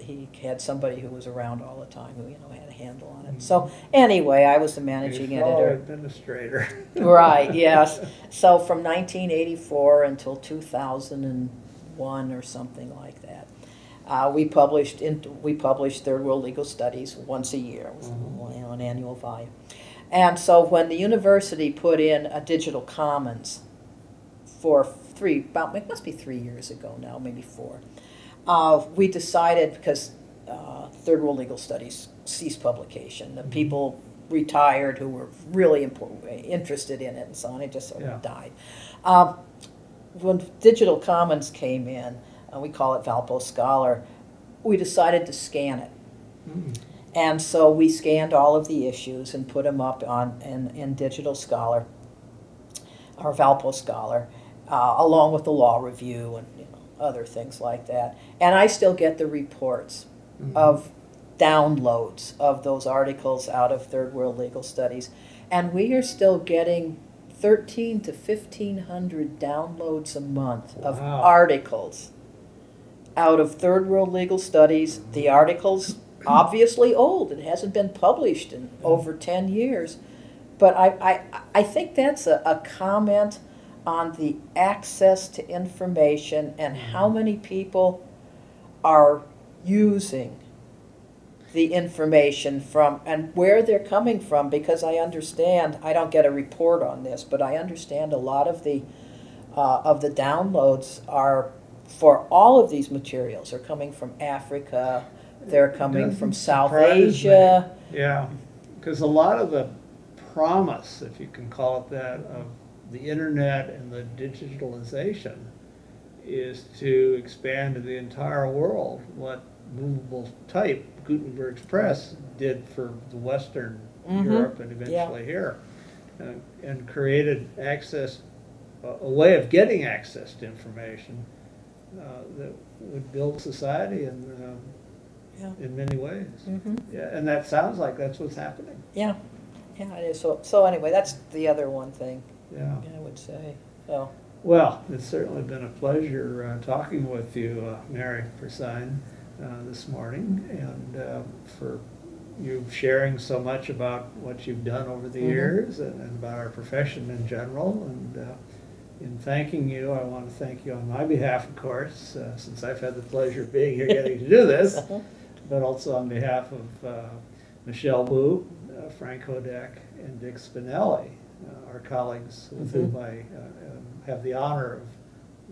he had somebody who was around all the time who, had a handle on it. So anyway, I was the managing editor.
Administrator.
Right, yes. So from 1984 until 2001 or something like that, we published Third World Legal Studies once a year. It was an annual volume. And so when the university put in a digital commons for it must be 3 years ago now, maybe 4, we decided, because Third World Legal Studies ceased publication, the people retired who were really interested in it and so on, it just sort of died. When Digital Commons came in, we call it Valpo Scholar, we decided to scan it. And so we scanned all of the issues and put them up in Digital Scholar, or Valpo Scholar, along with the law review and other things like that. And I still get the reports of downloads of those articles out of Third World Legal Studies. And we are still getting 1,300 to 1,500 downloads a month of articles out of Third World Legal Studies. The article's obviously old. It hasn't been published in over 10 years. But I think that's a comment on the access to information and how many people are using the information from and where they're coming from, because I understand, I don't get a report on this, but I understand a lot of the downloads are for all of these materials are coming from Africa, they're coming from South Asia.
Yeah, because a lot of the promise, if you can call it that, of the internet and the digitalization is to expand to the entire world what movable type, Gutenberg's press, did for the Western Europe and eventually here, and created access, a way of getting access to information that would build society in many ways. Yeah, and that sounds like that's what's happening.
Yeah, it is. So anyway, that's the other one thing.
Yeah,
I would say. So.
Well, it's certainly been a pleasure talking with you, Mary Persyn, this morning, and for you sharing so much about what you've done over the years and about our profession in general. And in thanking you, I want to thank you on my behalf, of course, since I've had the pleasure of being here getting to do this, but also on behalf of Michelle Wu, Frank Hodak, and Dick Spinelli, our colleagues with whom I have the honor of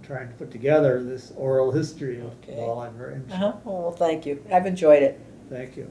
trying to put together this oral history of law library.
Well, thank you. I've enjoyed it.
Thank you.